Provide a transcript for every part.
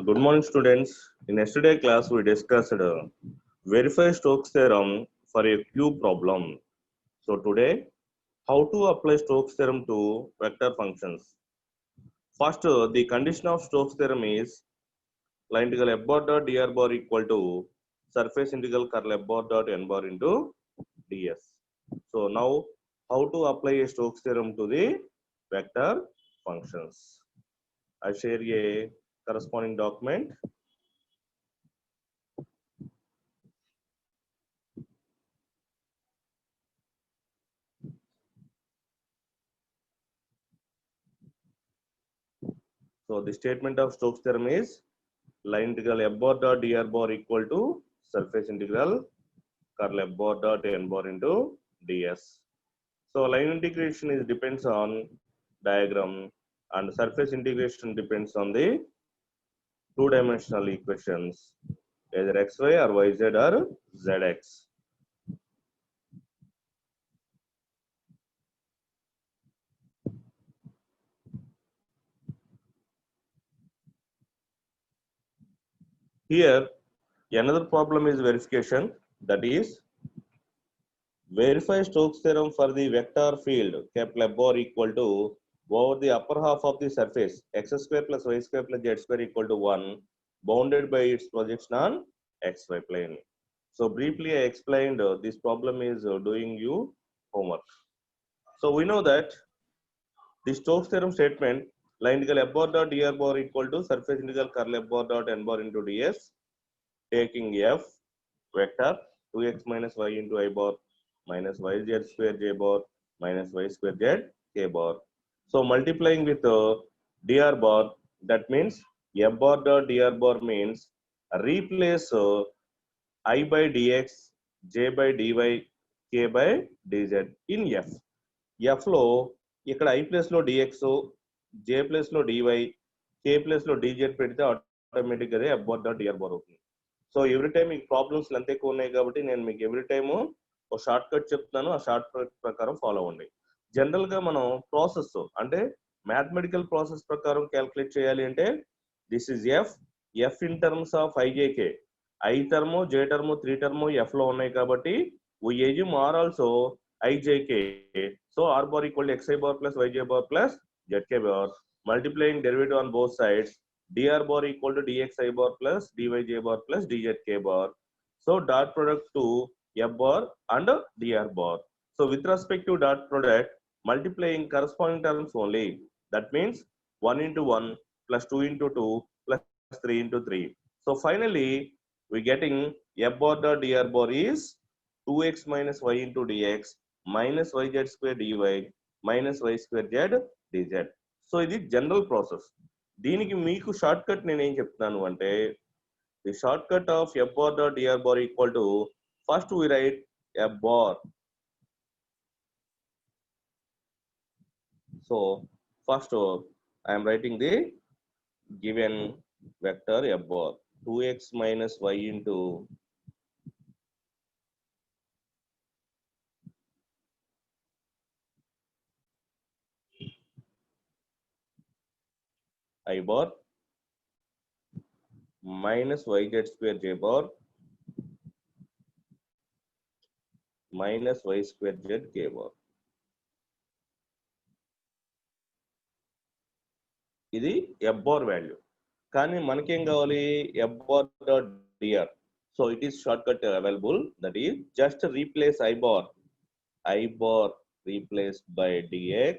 Good morning, students. In yesterday class, we discussed verify Stokes theorem for a cube problem. So today, how to apply Stokes theorem to vector functions. First, the condition of Stokes theorem is line integral f bar dot dr bar equal to surface integral curl f bar dot n bar into ds. So now, how to apply a Stokes theorem to the vector functions? I share a corresponding document. So the statement of Stokes theorem is line integral f bar dot dr bar equal to surface integral curl f bar dot n bar into ds. So line integration is depends on diagram and surface integration depends on the two-dimensional equations either xy or yz or zx. Here another problem is verification, that is verify Stokes theorem for the vector field capital F bar equal to over the upper half of the surface x square plus y square plus z square equal to 1 bounded by its projection on xy plane. So briefly I explained this problem is doing you homework. So we know that the Stokes theorem statement line integral f bar dot dr bar equal to surface integral curl f bar dot n bar into ds, taking f vector 2x minus y into I bar minus yz square j bar minus y square z k bar. So multiplying with dr bar, that means f bar dot dr bar means replace I by dx, j by dy, k by dz in f. f లో ఇక్కడ I place లో dx, j place లో dy, k place లో dz పెడితే ఆటోమేటిక్గా అదే f bar dot dr bar అవుతుంది. So every time మీకు ప్రాబ్లమ్స్ ఎంత ఎక్కువ ఉన్నాయి కాబట్టి నేను మీకు ఎవ్రీ టైము ఒక షార్ట్ కట్ చెప్తాను, ఆ షార్ట్ కట్ ప్రకారం ఫాలో అవ్వండి. జనరల్ గా మనం ప్రాసెస్ అంటే మ్యాథమెటికల్ ప్రాసెస్ ప్రకారం క్యాల్కులేట్ చేయాలి అంటే this is F in terms of IJK, I term J term three term F లో ఉన్నాయి కాబట్టి we assume r also ijk, so r bar equal to xi bar plus yj bar plus zk bar, multiplying derivative on both sides dr bar equal to dxi bar plus dyj bar plus dzk bar. So dot product to f bar and dr bar. So with respect to dot product, multiplying corresponding terms only. That means 1 into 1 plus 2 into 2 plus 3 into 3. So finally, we getting f bar dot dr bar is 2x minus y into dx minus yz square dy minus y square z dz. So ఇది general process. దీనికి మీకు short cut నేను ఏం చెప్తున్నాను అంటే the short cut off f bar dot dr bar equal to first we write f bar. So first I am writing the given vector f bar 2x minus y into I bar minus yz square j bar minus y square z k bar. ఇది f bar value. కానీ మనకేం కావాలి f bar dot dr. So it is short cut available, that is just replace I bar replaced by dx,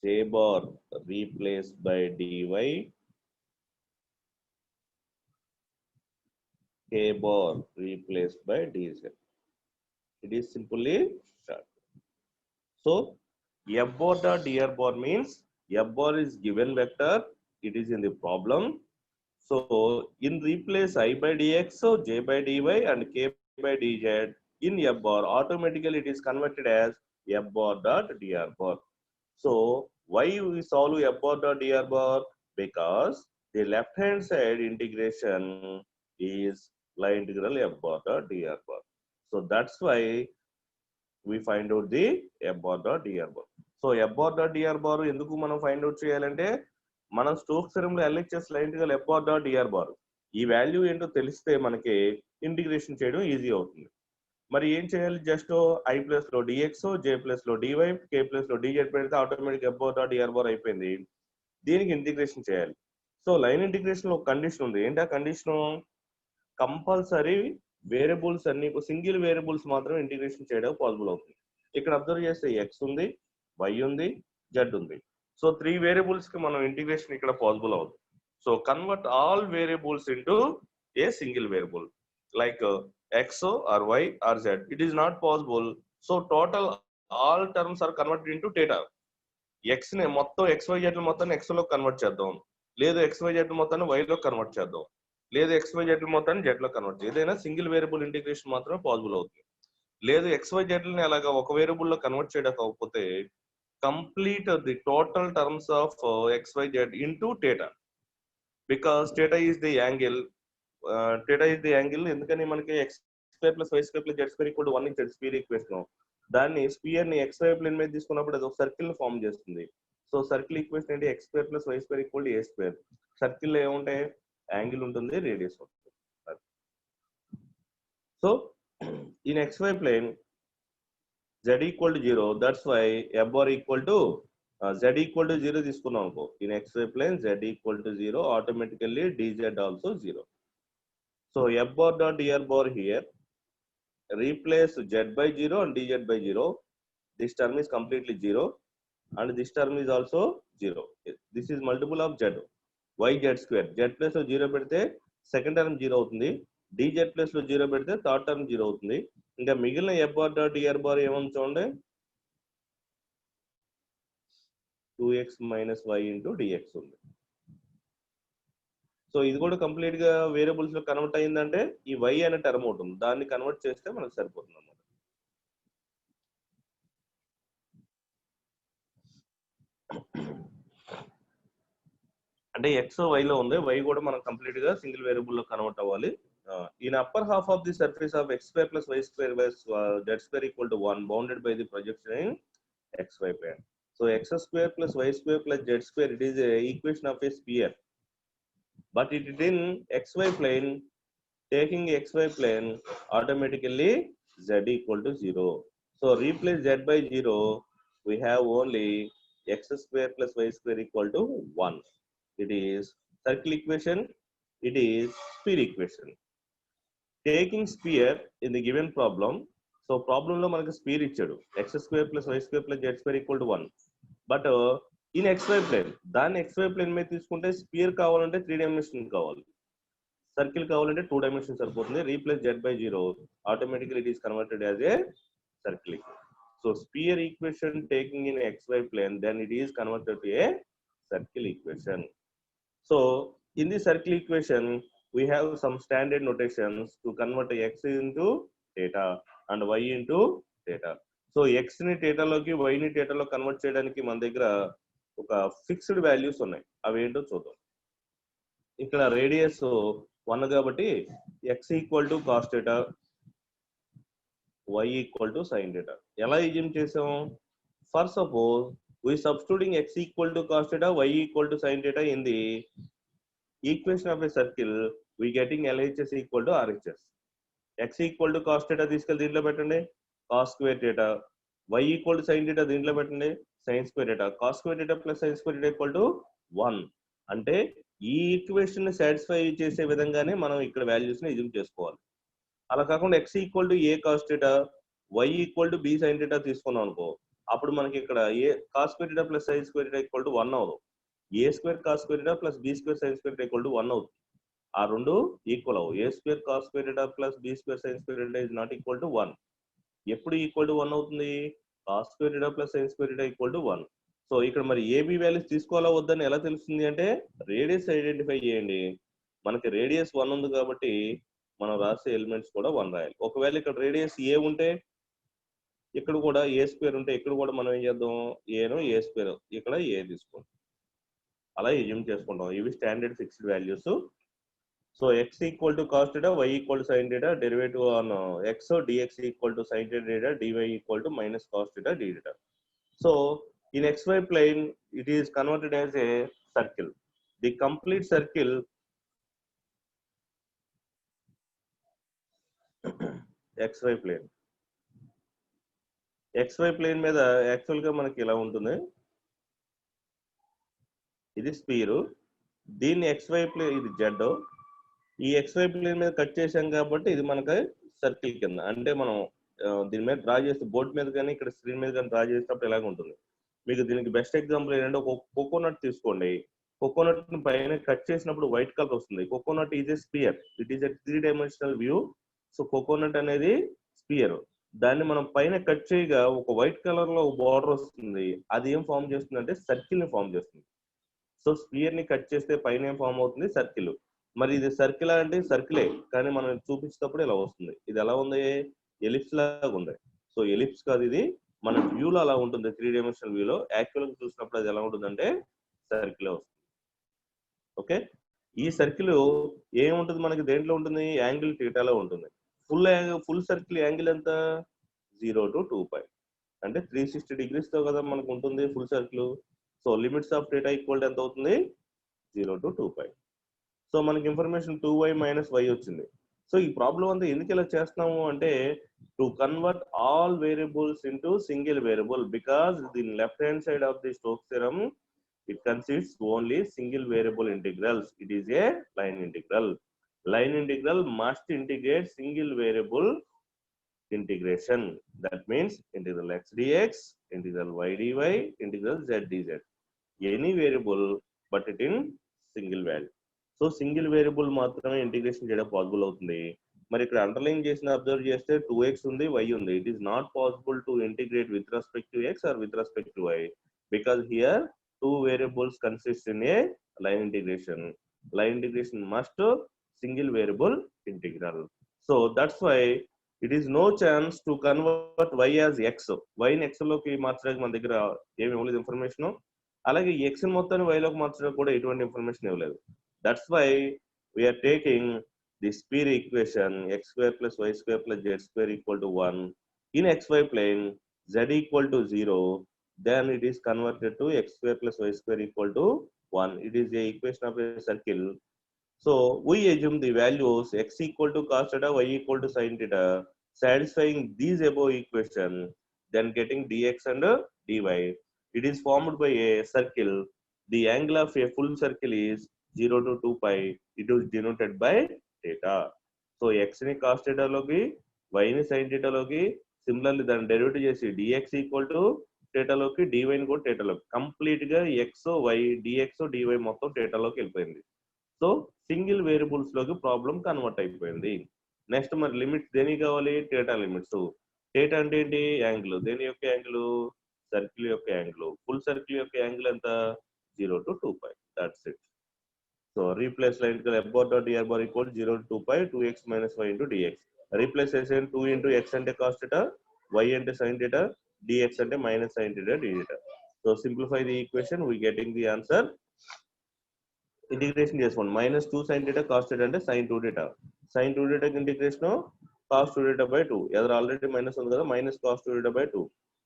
j bar replaced by dy, k bar replaced by dz. It is simply short. So f bar dot dr bar means f bar is given vector, it is in the problem. So in replace I by dx, so j by dy and k by dz in f bar, automatically it is converted as f bar dot dr bar. So why we solve f bar dot dr bar? Because the left hand side integration is line integral f bar dot dr bar. So that's why we find out the f bar dot dr bar. So f bar dot dr bar ఎందుకు మనం find out చేయాలంటే మనం Stokes theorem లో LHS line గా f bar dot DR bar ఈ value ఏంటో తెలిస్తే మనకి ఇంటిగ్రేషన్ చేయడం ఈజీ అవుతుంది. మరి ఏం చేయాలి? జస్ట్ ఐ ప్లస్ లో డిఎక్స్, జే ప్లస్ లో డివై, కే ప్లస్ లో డిజెడ్ పెడితే automatic f bar dot DR bar అయిపోయింది. దీనికి ఇంటిగ్రేషన్ చేయాలి. సో లైన్ ఇంటిగ్రేషన్ లో ఒక కండిషన్ ఉంది. ఏంటి ఆ కండిషన్? కంపల్సరీ వేరియబుల్స్ అన్ని సింగిల్ వేరియబుల్స్ మాత్రం ఇంటిగ్రేషన్ చేయడం పాసిబుల్ అవుతుంది. ఇక్కడ అబ్జర్వ్ చేస్తే ఎక్స్ ఉంది, వై ఉంది, జెడ్ ఉంది. సో 3 వేరియబుల్స్ కి మనం ఇంటిగ్రేషన్ ఇక్కడ పాసిబుల్ అవుతుంది. So convert all variables into a single variable like x or y or z. It is not possible. So total all terms are converted into theta. x ని మొత్తం xyz మొత్తాన్ని x లో convert చేద్దాం, లేదు xyz మొత్తాన్ని y లో convert చేద్దాం, లేదు xyz మొత్తాన్ని z లో కన్వర్ట్ చేద్దాం. ఏదైనా సింగిల్ వేరియబుల్ ఇంటిగ్రేషన్ మాత్రమే పాసిబుల్ అవుతుంది. లేదు xyz ని అలాగా ఒక వేరియబుల్ లో కన్వర్ట్ చేయడం కాకపోతే complete the total terms of xyz into theta, because theta is the angle. theta is the angle. ఎందుకని మనకి x square plus why square plus z square equal to 1 ఇచ్చాడు స్పియర్ ఈక్వేషన్. దాన్ని sphere ని x y plane మీద తీసుకున్నప్పుడు అది ఒక circle ని ఫార్మ్ చేస్తుంది. సో సర్కిల్ ఈక్వేషన్ ఏంటి? X square plus why square equal to a square. Circle లో ఏముంటాయి? యాంగిల్ ఉంటుంది, రేడియస్ ఉంటుంది. So in x y plane z equal to 0, that's why f bar equal to z equal to 0 తీసుకున్నాం అనుకో. In x y plane z equal to 0, automatically dz also 0. So f bar dot DR bar here replace z by 0 and dz by 0. This term is completely 0 and this term is also 0. This is multiple of z. y z square. z plus లో 0 పెడితే second term 0 అవుతుంది, dz plus లో 0 పెడితే third term 0 అవుతుంది. ఇంకా మిగిలిన f bar dot DR bar ఏమని చూడండి, 2x minus y into dx ఉంది. సో ఇది కూడా కంప్లీట్ గా వేరియబుల్స్ లో కన్వర్ట్ అయిందంటే ఈ y అనే టర్మ్ ఉంటుంది, దాన్ని కన్వర్ట్ చేస్తే మనకు సరిపోతుంది అన్నమాట. అంటే x y లో ఉంది, y కూడా మనం కంప్లీట్ గా సింగిల్ వేరియబుల్ లో కన్వర్ట్ అవ్వాలి. In upper half of the surface of x square plus y square plus z square equal to 1 bounded by the projection in xy plane. So x square plus y square plus z square it is equation of a sphere, but it is in xy plane. Taking xy plane, automatically z equal to 0. So replace z by 0, we have only x square plus y square equal to 1. It is circle equation, it is sphere equation. Taking sphere in the given problem, so problem lo manaku sphere ichadu x square plus y square plus z square equal to 1. But in xy plane, దాన్ని xy plane మీద తీసుకుంటే spear కావాలంటే 3 dimension కావాలి, circle కావాలంటే 2 dimension సరిపోతుంది. Replace z by 0, automatically it is converted as a circle. So sphere equation taking in xy plane, then it is converted to a circle equation. So in the circle equation we have some standard notations to convert x into theta and y into theta. So x ని theta లోకి y ని theta లో convert చేయడానికి మన దగ్గర ఒక fixed values ఉన్నాయి, అవి ఏంటో చూద్దాం. ఇక్కడ రేడియస్ 1 కాబట్టి x equal to cos theta, y equal to sine theta. ఎలా ఈజ్యూమ్ చేసాం? For suppose we substituting x equal to cos theta, y equal to sin theta in the equation of a circle, we getting LHS equal to RHS. x equal to cos theta తీసుకెళ్ళి దీంట్లో పెట్టండి, cos square theta. y equal to sin theta దీంట్లో పెట్టండి, sin square theta. cos square theta plus sin square theta equal to 1. అంటే ఈ equation ని satisfy చేసే విధంగానే మనం ఇక్కడ వాల్యూస్ ని ఎజ్యూమ్ చేసుకోవాలి. అలా కాకుండా x equal to a cos theta, y equal to b sin theta తీసుకున్నాం అనుకో, అప్పుడు మనకి ఇక్కడ ఏ cos square theta plus sin square theta equal to 1 అవుతుంది. a square cos square theta plus b square sin square theta equal to 1 అవుతుంది. ఆ రెండు equal అవ్వు. a square cos square theta plus b square sin square theta is not equal to 1. ఎప్పుడు equal to 1 అవుతుంది? cos square theta plus sin square theta equal to 1. So ఇక్కడ మరి ab values తీసుకోవాలా వద్దని ఎలా తెలుస్తుంది అంటే రేడియస్ ఐడెంటిఫై చేయండి. మనకి రేడియస్ 1 ఉంది కాబట్టి మనం రాసే ఎలిమెంట్స్ కూడా 1 రాయాలి. ఒకవేళ ఇక్కడ రేడియస్ a ఉంటే ఇక్కడ కూడా ఏ స్క్వేర్ ఉంటే ఇక్కడ కూడా మనం ఏం చేద్దాం, ఏనో ఏ స్క్వేర్ ఇక్కడ ఏ తీసుకోండి, అలా ఎజ్యూమ్ చేసుకుంటాం. ఇవి standard fixed values. So x equal to cos theta, y equal to sin theta, derivative on x dx equal to sin theta, dy equal to minus cos theta d theta. So in xy plane it is converted as a circle. the complete circle xy plane. xy plane మీద actual గా మనకి ఇలా ఉంటుంది, ఇది sphere, దీన్ని xy plane, ఇది Z, ఈ xy plane మీద కట్ చేసాం కాబట్టి ఇది మనకి సర్కిల్ కింద. అంటే మనం దీని మీద డ్రా చేస్తే బోర్డు మీద కానీ ఇక్కడ స్క్రీన్ మీద కానీ డ్రా చేసేటప్పుడు ఇలాగ ఉంటుంది. మీకు దీనికి బెస్ట్ ఎగ్జాంపుల్ ఏంటంటే ఒక కోకోనట్ తీసుకోండి, కోకోనట్ పైన కట్ చేసినప్పుడు వైట్ కలర్ వస్తుంది. Coconut is a spear, it is a 3-dimensional view. So coconut అనేది స్పియర్, దాన్ని మనం పైన కట్ చేయగా ఒక వైట్ కలర్ లో బార్డర్ వస్తుంది. అది ఏం ఫామ్ చేస్తుంది అంటే సర్కిల్ ని ఫామ్ చేస్తుంది. సో స్పియర్ ని కట్ చేస్తే పైన ఏం ఫామ్ అవుతుంది, సర్కిల్. మరి ఇది సర్కిల్ అంటే సర్కిలే, కానీ మనం చూపించేటప్పుడు ఇలా వస్తుంది. ఇది ఎలా ఉంది, ఎలిప్స్ లాగా ఉంది. సో ఎలిప్స్ కాదు, ఇది మన వ్యూలో అలా ఉంటుంది, 3-dimensional వ్యూలో. యాక్చువల్ గా చూసినప్పుడు అది ఎలా ఉంటుందంటే సర్కిల్ వస్తుంది. ఓకే, ఈ సర్కిల్ ఏముంటుంది మనకి, దేంట్లో ఉంటుంది, యాంగిల్ థీటాలో ఉంటుంది. ఫుల్ సర్కిల్ యాంగిల్ ఎంత, 0 to 2π, అంటే 360 degrees తో కదా మనకు ఉంటుంది full circle. So limits of theta equal ఎంత అవుతుంది, 0 to 2π. సో మనకి ఇన్ఫర్మేషన్ 2y - y వచ్చింది. సో ఈ ప్రాబ్లం అంతా ఎందుకు ఇలా చేస్తున్నాము అంటే to convert all variables into single variable, because the left hand side of the Stokes theorem it consists only single variable integrals. It is a line integral. Line integral must integrate single variable integration. That means integral x dx, integral y dy, integral z dz. Any variable but it in single value. So single variable మాత్రమే integration చేయడం possible అవుతుంది. మరి ఇక్కడ underline చేసిన observe చేస్తే 2x ఉంది, y ఉంది. It is not possible to integrate with respect to x or with respect to y, because here two variables consist in a line integration. Line integration must single variable integral. So that's why it is no chance to convert y as x. y ని x లోకి మార్చడానికి మన దగ్గర ఏమి ఇవ్వలేదు information. అలాగే x ని మొత్తాన్ని y లోకి మార్చడానికి కూడా ఎటువంటి ఇన్ఫర్మేషన్ ఇవ్వలేదు. That's why we are taking the sphere equation x² + y² + z² = 1 in xy plane, z = 0. Then it is converted to x² + y² = 1. It is a equation of a circle. So we assume the values x = cos theta, y = sin theta, satisfying these above equation, then getting dx and dy. It is formed by a circle. The angle of a full circle is 0 to 2π. It is denoted by theta. So x ni cos theta loki, y ni sin theta loki, similarly then derivative chesi dx = థీటాలోకి, డివైని కూడా థీటాలోకి, complete గా X why dx DY మొత్తం థీటాలోకి వెళ్ళిపోయింది. So single variables లోకి problem convert అయిపోయింది. Next మరి limits దేనికి కావాలి, theta limits. Theta అంటే ఏంటి, యాంగిల్. దేని యొక్క యాంగిల్, సర్కిల్ యొక్క యాంగిల్. ఫుల్ సర్కిల్ యొక్క యాంగిల్ ఎంత, 0 to 2π. That's it. So replace line f/dr = 0 to 2π 2x - y into dx. Replace చేసేయండి. 2 into x అంటే cos theta, y అంటే sin theta, dx అంటే - sin theta dθ. So simplify the equation, we getting the answer. Integration చేసుకోండి. -2 sin theta cos theta అంటే sin 2 theta. sin 2 theta integration cos 2 theta/2. ఎదురు already minus ఉంది కదా, -cos 2 theta/2.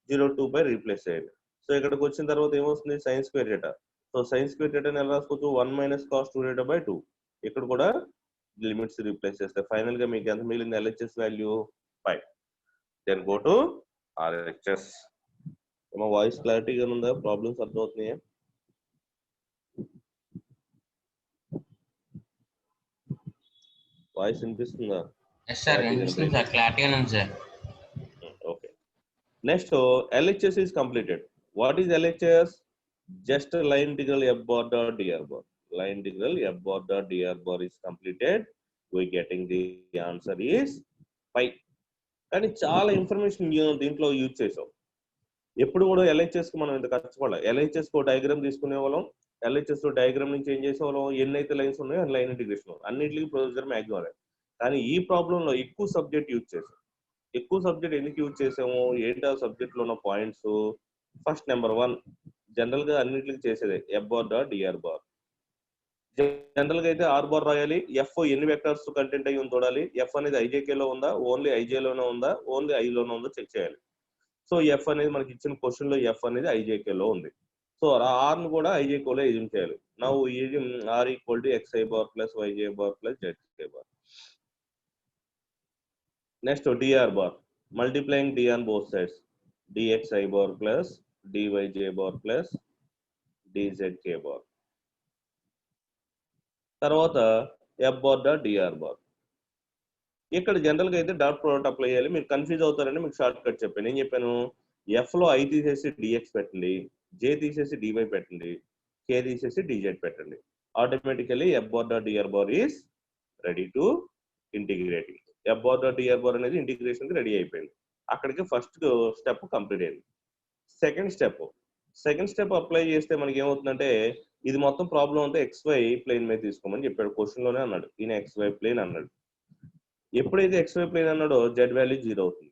0 to 2π replace చేయండి. So ఇక్కడికి వచ్చిన తర్వాత ఏమొస్తుంది, sin square theta. So sin square theta ని ఎలా రాసుకోవచ్చు, 1 - cos 2 theta/2. ఇక్కడ కూడా లిమిట్స్ రీప్లేస్ చేస్తే ఫైనల్ గా మీకు ఎంత మిగిలింది, LHS value 5. Then go to RHS. ఏమో వాయిస్ క్లారిటీగా ఉందా, ప్రాబ్లమ్స్ అర్థమవుతున్నాయా? వాయిస్ వినిపిస్తుందా? Okay. Next LHS is completed. What is LHS? Just line integral f/dr. Line integral f/dr is completed. We getting the answer is 5. కానీ చాలా information దీంట్లో use చేసాం. ఎప్పుడు కూడా LHS కి మనం ఇంత కష్టపడాలి. LHS కు డయాగ్రామ్ తీసుకునే వాళ్ళం, LHS లో డయాగ్రామ్ నుంచి ఏం చేసేవాళ్ళం, ఎన్నైతే లైన్స్ ఉన్నాయో లైన్ ఇంటిగ్రేషన్, అన్నింటికి ప్రొసీజర్ మ్యాక్సిమం అదే. కానీ ఈ ప్రాబ్లం లో ఎక్కువ సబ్జెక్ట్ యూజ్ చేసాం. ఎక్కువ సబ్జెక్ట్ ఎందుకు యూజ్ చేసాము, ఏంటి ఆ సబ్జెక్ట్ లో ఉన్న పాయింట్స్. ఫస్ట్ నెంబర్ 1, జనరల్ గా అన్నింటికి చేసేదే f/dr. జనరల్ గా అయితే r రాయాలి. f ఎన్ని వెక్టర్స్ కంటెంట్ అయ్యి చూడాలి. f అనేది ijk లో ఉందా, ఓన్లీ ij లోనే ఉందా, ఓన్లీ i లోనే ఉందా చెక్ చేయాలి. సో f అనేది మనకి ఇచ్చిన క్వశ్చన్ లో f అనేది ijk లో ఉంది. సో r ను కూడా ijk లో ఎజ్యూమ్ చేయాలి. Now r equal to xi bar plus yj bar plus zk bar. Next dr bar, multiplying d on both sides, dxi bar plus dyj bar plus dzk bar. తర్వాత f bar dot dr bar. ఇక్కడ జనరల్గా అయితే dot product apply చేయాలి. మీరు confuse అవుతారని మీకు short cut చెప్పాను. ఏం చెప్పాను, ఎఫ్లో ఐ తీసేసి డిఎక్స్ పెట్టండి, జే తీసేసి డివై పెట్టండి, కే తీసేసి డిజెడ్ పెట్టండి. Automatically F bar dot DR bar is ready to integrating. F bar dot DR bar అనేది ఇంటిగ్రేషన్కి రెడీ అయిపోయింది. అక్కడికి ఫస్ట్ స్టెప్ కంప్లీట్ అయింది. సెకండ్ స్టెప్ అప్లై చేస్తే మనకి ఏమవుతుందంటే, ఇది మొత్తం ప్రాబ్లం అంతా XY ప్లేన్ మీద తీసుకోమని చెప్పాడు. క్వశ్చన్లోనే అన్నాడు, ఈయన XY ప్లేన్ అన్నాడు. ఎప్పుడైతే XY ప్లేన్ అన్నాడో జెడ్ వాల్యూ 0 అవుతుంది.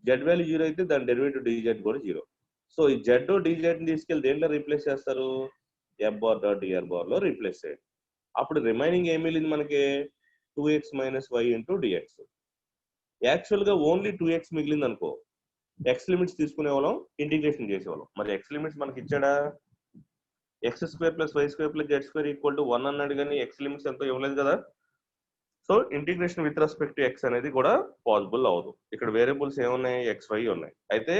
జెడ్ వాల్యూ 0 అయితే దాని డెరివేటివ్ డిజెడ్ కూడా 0. సో ఈ జెడ్ డిజెడ్ తీసుకెళ్ళి దేంట్లో రీప్లేస్ చేస్తారు, f bar dot DR bar లో రీప్లేస్ చేయండి. అప్పుడు రిమైనింగ్ ఏం మిగిలింది మనకి, 2x minus y into dx. యాక్చువల్గా ఓన్లీ 2x మిగిలింది అనుకో, ఎక్స్ లిమిట్స్ తీసుకునే వాళ్ళం, ఇంటిగ్రేషన్ చేసేవాళ్ళం. మరి ఎక్స్ లిమిట్స్ మనకి ఇచ్చాడా, x² plus y² plus z² equal to 1 అన్నాడు, కానీ ఎక్స్ లిమిట్స్ ఎంతో ఇవ్వలేదు కదా. So integration with respect to X అనేది కూడా పాసిబుల్ అవ్వదు. ఇక్కడ వేరియబుల్స్ ఏమున్నాయి, XY ఉన్నాయి. అయితే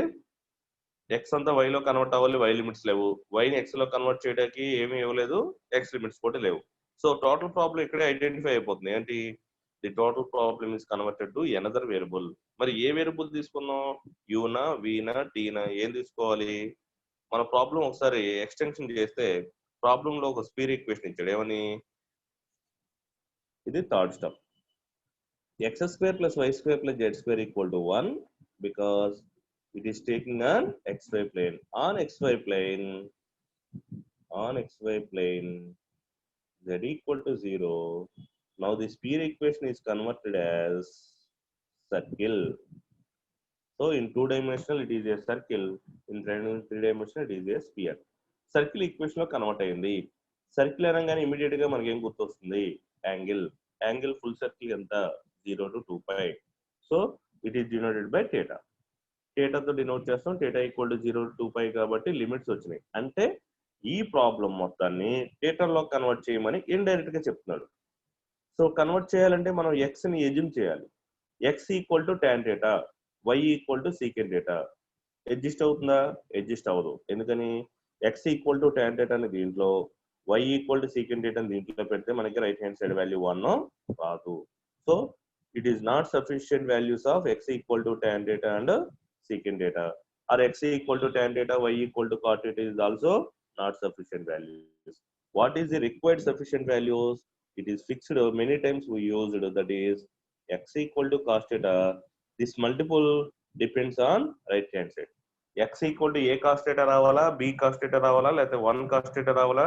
ఎక్స్ అంతా వైలో కన్వర్ట్ అవ్వాలి, వై లిమిట్స్ లేవు. వైని ఎక్స్ లో కన్వర్ట్ చేయడానికి ఏమీ ఇవ్వలేదు, ఎక్స్ లిమిట్స్ కూడా లేవు. సో టోటల్ ప్రాబ్లం ఇక్కడే ఐడెంటిఫై అయిపోతుంది. ఏంటి, the total problem is converted to another variable. మరి ఏ వేరియబుల్ తీసుకున్నాం, యూనా వీనా టీనా, ఏం తీసుకోవాలి. మన ప్రాబ్లం ఒకసారి ఎక్స్టెన్షన్ చేస్తే ప్రాబ్లం లో ఒక స్పీర్ ఈక్వేషన్ ఇచ్చాడు. ఏమని, ఇది third step. x² plus y² plus z² equal to 1 because it is taking an xy plane. On xy plane z equal to 0. Now the sphere equation is converted as circle. So in 2-dimensional it is a circle, in 3-dimensional it is a sphere. Circle equation లో convert అయింది. Circle అనగానే immediate గా మనకి ఏం గుర్తొస్తుంది, angle full circle ఎంత, 0 to 2π. So it is denoted by theta. థీటాతో denote చేస్తాం, థీటా ఈక్వల్ టు 0 to 2π కాబట్టి లిమిట్స్ వచ్చినాయి. అంటే ఈ ప్రాబ్లం మొత్తాన్ని థీటాలో కన్వర్ట్ చేయమని ఇండైరెక్ట్ గా చెప్తున్నాడు. సో కన్వర్ట్ చేయాలంటే మనం ఎక్స్ ని ఎజ్యూమ్ చేయాలి. X equal to tan theta, y equal to secant theta. Adjust అవుతుందా, అడ్జస్ట్ అవ్వదు. ఎందుకని, x equal to tan theta అని దీంట్లో, y equal to secant theta దీంట్లో పెడితే మనకి రైట్ హ్యాండ్ సైడ్ వాల్యూ 1 రాదు. So it is not sufficient values of x equal to tan theta and secant theta, or x equal to tan theta, y equal to cot theta is also not sufficient values. What is the required sufficient values? It is fixed many times we used, that is x equal to cos theta. This multiple depends on right hand side. x equal to A cos theta రావాలా, b cos theta రావాలా, లేకపోతే 1 cos theta రావాలా,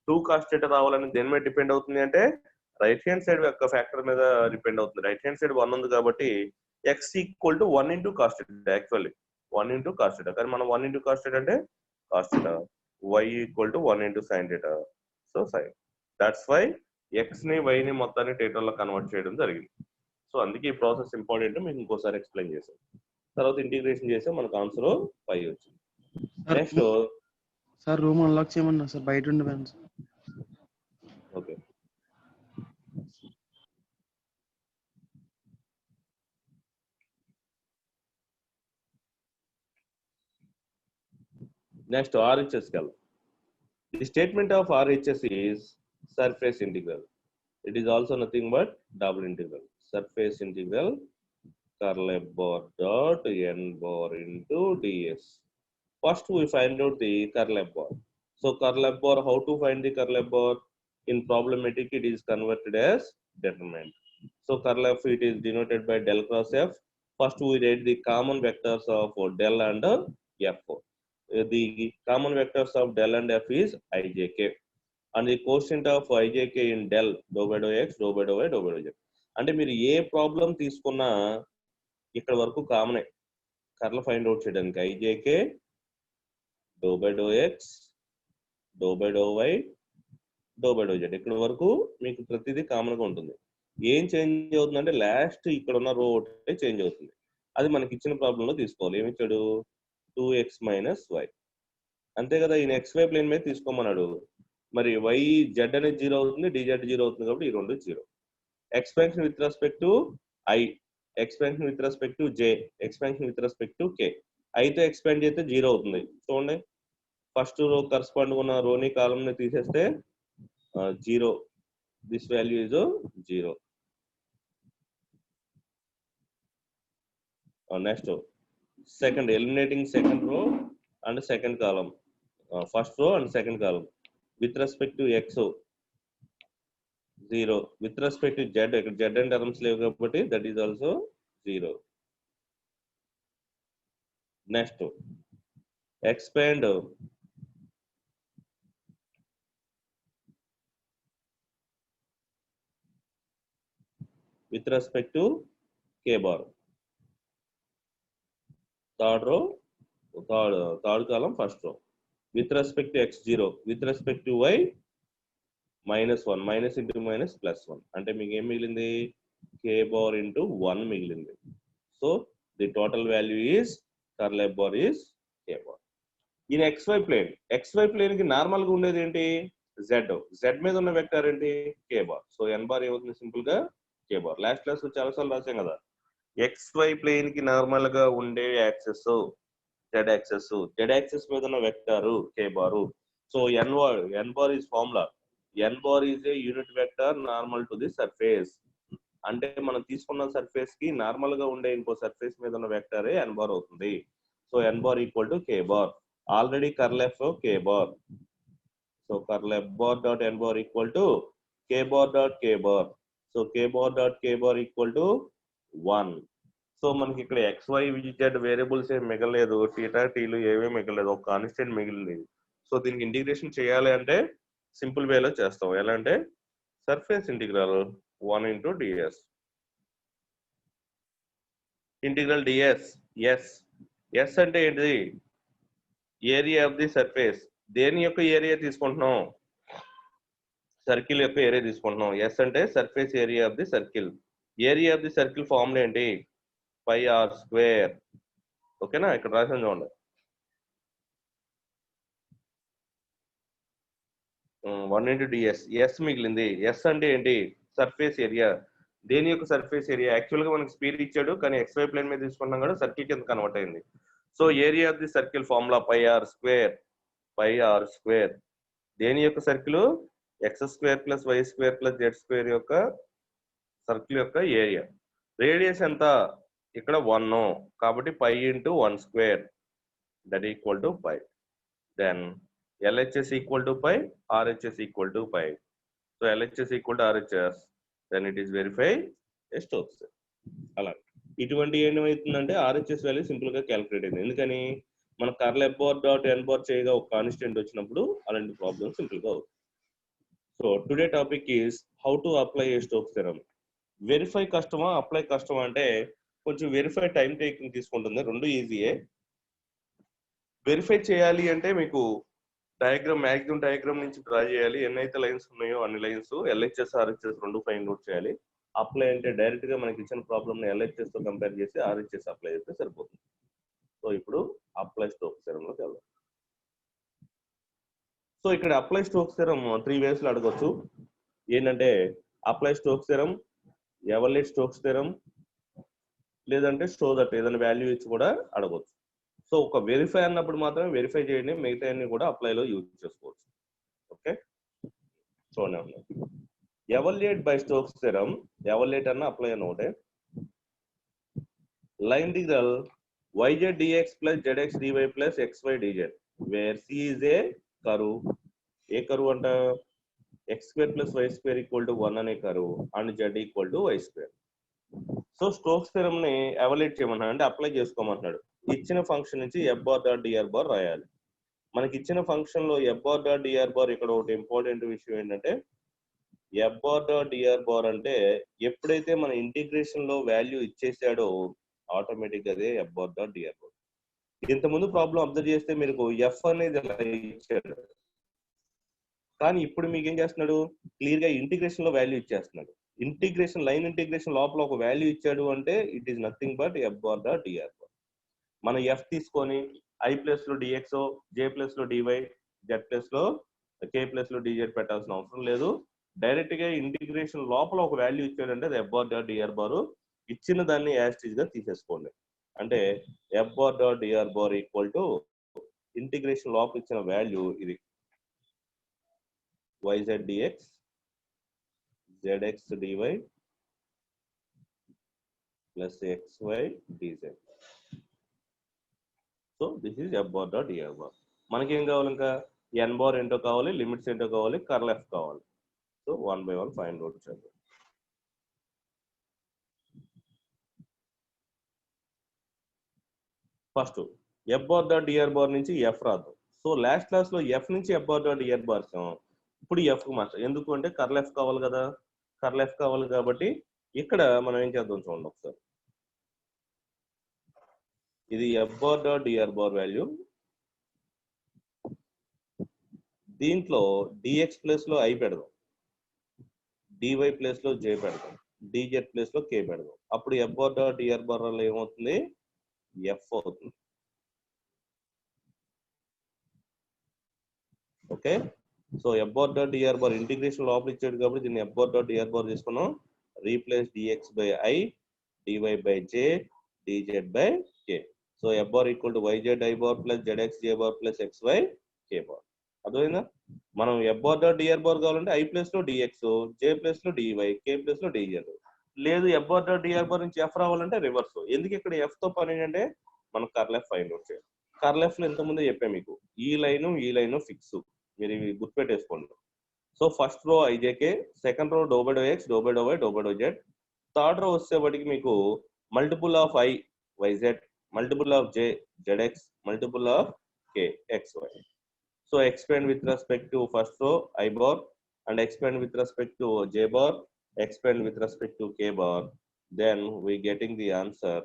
2 cos theta రావాలని దేని మీద depend అవుతుంది అంటే right hand side యొక్క ఫ్యాక్టర్ మీద డిపెండ్ అవుతుంది. రైట్ హ్యాండ్ సైడ్ 1 ఉంది కాబట్టి x equal to 1 into cos theta, actually 1 into cos theta, కానీ మనం 1 ఇంటూ cos theta అంటే cos theta, y equal to 1 into sin theta. So sin, that's why x ని y ని మొత్తాన్ని థీటాలో convert చేయడం జరిగింది. సో అందుకే ఈ ప్రాసెస్ ఇంపార్టెంట్, మీకు ఇంకోసారి ఎక్స్ప్లెయిన్ చేశాను. తర్వాత ఇంటిగ్రేషన్ చేస్తే మనకు ఆన్సర్ 5 వచ్చింది. నెక్స్ట్ సార్ రూమ్ అన్లాక్ చేయమన్నా సార్, బయట ఉండిపోయాను సార్. ఓకే, నెక్స్ట్ RHS కి వెళ్దాం. The statement of RHS is surface integral. It is also nothing but double integral. Surface integral curl F bar dot n bar into ds. First we find out the curl F bar. So curl F bar, how to find the curl F bar? In problematic it is converted as determinant. So curl F, it is denoted by del cross F. First we write the common vectors of del and F. The common vectors of del and F is ijk, and the quotient of ijk in del, dou by dou x, dou by dou y, dou by dou z. అంటే మీరు ఏ problem తీసుకున్నా ఇక్కడ వరకు కామనే, curl find out చేయడానికి ijk, dou by dou x, dou by dou y, dou by dou z, ఇక్కడ వరకు మీకు ప్రతిదీ కామన్ గా ఉంటుంది. ఏం చేంజ్ అవుతుందంటే లాస్ట్ ఇక్కడ ఉన్న రో ఒకటి చేంజ్ అవుతుంది. అది మనకి ఇచ్చిన ప్రాబ్లంలో తీసుకోవాలి. ఏమి ఇచ్చాడు, 2x మైనస్ వై, అంతే కదా. ఈయన XY ప్లేన్ మీద తీసుకోమన్నాడు. మరి వై జెడ్ అనేది 0 అవుతుంది, డిజెడ్ 0 అవుతుంది కాబట్టి ఈ రెండు 0. Expansion with respect to I, expansion with respect to J, expansion with respect to K. అయితే ఎక్స్పాండ్ చేస్తే 0 అవుతుంది. చూడండి, ఫస్ట్ రో కరస్పాండ్ ఉన్న రోని కాలంని తీసేస్తే 0, this value is 0. Next second, eliminating second row and second column, first row and second column. With respect to x 0, with respect to z, ఇక్కడ z and terms లేవు కాబట్టి that is also 0. Next expand with respect to k bar, third row, third column first row. With respect to x 0, with respect to y -1, minus into minus +1, అంటే మీకు ఏం మిగిలింది, కే bar into 1 మిగిలింది. So the total value is curl F bar is k bar. In XY plane, XY plane కి normal గా ఉండేది ఏంటి, Z మీద ఉన్న వెక్టర్ ఏంటి, k bar. So n bar ఏమవుతుంది, సింపుల్ గా కే బార్. లాస్ట్ క్లాస్ లో చాలా సార్లు రాసాం కదా, XY ప్లేన్ కి నార్మల్ గా ఉండే యాక్సెస్ Z యాక్సెస్ మీద ఉన్న vector K bar. So n bar is formula, n bar is a unit vector normal to the surface. అంటే మనం తీసుకున్న సర్ఫేస్ కి నార్మల్ గా ఉండే ఇంకో సర్ఫేస్ మీద ఉన్న వెక్టరే n bar అవుతుంది. So n bar equal to k bar. Already curl F k bar. So curl F bar dot n bar equal to k bar dot k bar. So k bar dot k bar equal to 1. So మనకి ఇక్కడ XY Z variables ఏమి మిగలేదు, theta టీలు ఏమీ మిగలేదు, ఒక constant మిగిలింది. So దీనికి integration చేయాలి అంటే సింపుల్ వేలో చేస్తాం. ఎలా అంటే surface integral 1 into ds, integral ds. S అంటే ఏంటిది, ఏరియా ఆఫ్ ది సర్ఫేస్. దేని యొక్క ఏరియా తీసుకుంటున్నాం, సర్కిల్ యొక్క ఏరియా తీసుకుంటున్నాం. ఎస్ అంటే surface area of the circle. Area of the circle formula ఏంటి, పై ఆర్ స్క్వేర్. ఓకేనా, ఇక్కడ రాసాను చూడండి, 1 ఇంటూ డిఎస్. ఎస్ మిగిలింది. ఎస్ అంటే ఏంటి, సర్ఫేస్ ఏరియా. దేని యొక్క సర్ఫేస్ ఏరియా, యాక్చువల్ గా మనకి స్పీడ్ ఇచ్చాడు కానీ XY ప్లేన్ మీద తీసుకున్నాం కూడా సర్కిల్ కింద కన్వర్ట్ అయింది. So area of the circle formula pi are square. దేని యొక్క సర్కిల్, x² + y² + z² యొక్క సర్కిల్ యొక్క ఏరియా. రేడియస్ ఎంత, ఇక్కడ 1, కాబట్టి pi into 1² that equal to pi. Then LHS equal to pi, RHS equal to pi. So LHS equal to RHS, then it is verify a Stokes theorem. అలా ఇటువంటి ఏమవుతుందంటే RHS value simple గా calculate అయింది. ఎందుకని మన curl F bar dot n bar చేయగా ఒక constant వచ్చినప్పుడు అలాంటి ప్రాబ్లమ్ సింపుల్ గా అవుతుంది. So today topic is how to apply A Stokes theorem. Verify కష్టమా, అప్లై కష్టమా అంటే కొంచెం వెరిఫై టైం టేకింగ్ తీసుకుంటుంది, రెండు ఈజీయే. వెరిఫై చేయాలి అంటే మీకు డయాగ్రామ్, మ్యాక్సిమం డయాగ్రామ్ నుంచి డ్రా చేయాలి, ఎన్నైతే లైన్స్ ఉన్నాయో అన్ని లైన్స్, LHS RHS రెండు ఫైండ్ అవుట్ చేయాలి. అప్లై అంటే డైరెక్ట్ గా మనకి ఇచ్చిన ప్రాబ్లమ్ ని LHS తో కంపేర్ చేసి RHS అప్లై చేస్తే సరిపోతుంది. సో ఇప్పుడు అప్లై స్టోక్స్ థియరమ్ లోకి వెళ్దాం. సో ఇక్కడ అప్లై స్టోక్స్ థియరమ్ 3 వేస్ లో అడగొచ్చు. ఏంటంటే apply Stokes theorem, evaluate Stokes theorem, లేదంటే షో దట్ ఏదైనా వాల్యూ ఇచ్చి కూడా అడగొచ్చు. సో ఒక వెరిఫై అన్నప్పుడు మాత్రమే వెరిఫై చేయండి, మిగతా అన్ని కూడా అప్లైలో యూజ్ చేసుకోవచ్చు. ఓకే, చూడండి, evaluate by Stokes theorem, evaluate అన్న అప్లై అన్న ఒకటే. Line integral yz dx + zx dy + xy dz where c is a curve. ఏ కర్వ్ అంట, x² + y² = 1 అనే curve and z = y². So Stokes theorem ని evaluate చేయమన్నాడు అంటే అప్లై చేసుకోమంటున్నాడు. ఇచ్చిన ఫంక్షన్ నుంచి f bar dot dr bar రాయాలి. మనకి ఇచ్చిన ఫంక్షన్ లో f bar dot dr bar, ఇక్కడ ఒకటి ఇంపార్టెంట్ విషయం ఏంటంటే f bar dot dr bar అంటే ఎప్పుడైతే మన ఇంటిగ్రేషన్ లో వాల్యూ ఇచ్చేసాడో ఆటోమేటిక్ గా అదే f bar dot dr bar. ఇంతకుముందు ప్రాబ్లం అబ్జర్వ్ చేస్తే మీకు f అనేది ఇచ్చాడు, కానీ ఇప్పుడు మీకు ఏం చేస్తున్నాడు, క్లియర్ గా ఇంటిగ్రేషన్ లో వాల్యూ ఇచ్చేస్తున్నాడు. ఇంటిగ్రేషన్, లైన్ ఇంటిగ్రేషన్ లోపల ఒక వాల్యూ ఇచ్చాడు అంటే it is nothing but f bar dot dr bar. మనం f తీసుకొని i ప్లస్ లో dx, j ప్లస్ లో dy, z ప్లస్ లో కే ప్లస్ లో dz పెట్టాల్సిన అవసరం లేదు. డైరెక్ట్ గా ఇంటిగ్రేషన్ లోపల ఒక వాల్యూ ఇచ్చాడంటే అది f bar dot dr bar, ఇచ్చిన దాన్ని యాజ్ గా తీసేసుకోండి. అంటే f bar dot dr bar equal to integration లోపల ఇచ్చిన వాల్యూ ఇది yz dx zx dy plus xy dz. So this is f bar dot dr bar. మనకి ఏం కావాలి, ఇంకా n బార్ ఏంటో కావాలి, లిమిట్స్ ఏంటో కావాలి, కర్ల్ f కావాలి. సో 1 by 1 ఫైండ్ అవుట్ చేద్దాం. First f bar dot dr bar నుంచి f రాదు. సో లాస్ట్ క్లాస్ లో f నుంచి f bar dot dr bar ఇప్పుడు f కు మార్చాలి. ఎందుకు అంటే కర్ల్ f కావాలి కదా, కర్ల్ f కావాలి కాబట్టి ఇక్కడ మనం ఏం చేద్దాం చూడండి ఒకసారి. ఇది f bar dot dr bar value, దీంట్లో dx ప్లేస్ లో i పెడదాం, dy ప్లేస్ లో j పెడదాం, dz ప్లేస్ లో k పెడదాం. అప్పుడు f bar dot dr bar వల్ల ఏమవుతుంది, f అవుతుంది. Okay, so f bar dot dr bar integration లోపల ఇచ్చాడు కాబట్టి దీన్ని f bar dot dr bar తీసుకున్నాం. Replace dx by i, dy by j, dz by k. So f bar equal to yz i bar plus zx j bar plus xy k bar. అర్థమైందా? మనం f bar dot dr bar కావాలంటే i place లో dx, j place లో dy, k place లో dz. లేదు f bar dot dr bar నుంచి f రావాలంటే reverse. ఎందుకు ఇక్కడ f తో పని ఏంటంటే మనం కర్ల్ f ఫైండ్ అవుట్ చేయాలి. కర్ల్ f లో ఇంతకుముందే చెప్పాను మీకు, ఈ లైన్ ఫిక్స్, మీరు ఇవి గుర్తుపెట్టేసుకోండి. So first row ijk, second row doe by do X, doe by do Y, doe by do Z. Third row వచ్చేప్పటికి మీకు multiple of i yz, multiple of j zx, multiple of k xy. So expand with respect to first row i bar and expand with respect to j bar, expand with respect to k bar, then we getting the answer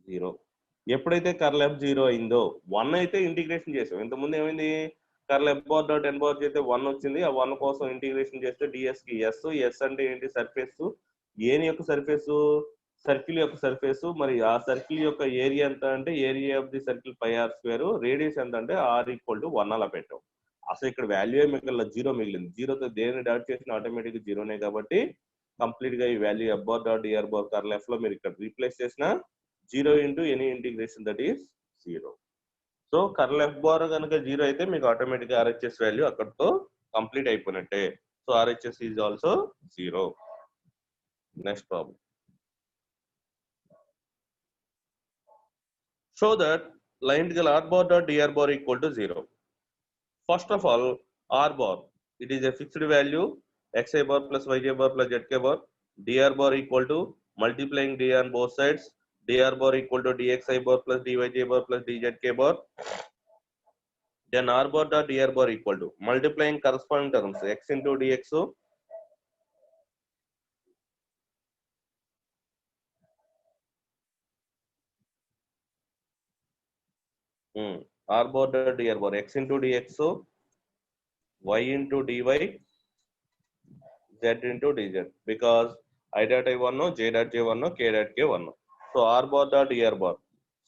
0. ఎప్పుడైతే curl f 0 అయిందో 1 అయితే integration చేసాం. ఇంతకుముందు ఏమైంది, curl f bar dot n bar చేస్తే 1 వచ్చింది. ఆ 1 కోసం ఇంటిగ్రేషన్ చేస్తే ds కి s అంటే ఏంటి, సర్ఫేస్. ఏని యొక్క సర్ఫేస్, సర్కిల్ యొక్క సర్ఫేస్. మరి ఆ సర్కిల్ యొక్క ఏరియా ఎంత అంటే area of the circle pi r square, radius ఎంత అంటే r ఈక్వల్ టు 1 అలా పెట్టాం. అసలు ఇక్కడ వాల్యూ మిగిలిన 0 మిగిలింది. 0తో దేని డాట్ చేసిన ఆటోమేటిక్ 0నే కాబట్టి కంప్లీట్ గా ఈ value f bar dot dr bar curl f లో మీరు ఇక్కడ రీప్లేస్ చేసిన 0 into any integration that is 0. So curl f bar కనుక 0 అయితే మీకు ఆటోమేటిక్ RHS వాల్యూ అక్కడతో కంప్లీట్ అయిపోయినట్టే. So RHS is also 0. Next problem. Show that line integral r bar dot dr bar equal to 0. First of all, r bar, it is a fixed value, xi bar plus yj bar plus zk bar. Dr bar equal to multiplying d on both sides, dr bar equal to dxi bar plus dyj bar plus dzk bar. Then r bar dot dr bar equal to multiplying corresponding terms x into dx, r bar dot dr bar x into dx, y into dy, z into dz, because I dot I 1, j dot j 1, k dot k 1. So r bar dot dr bar.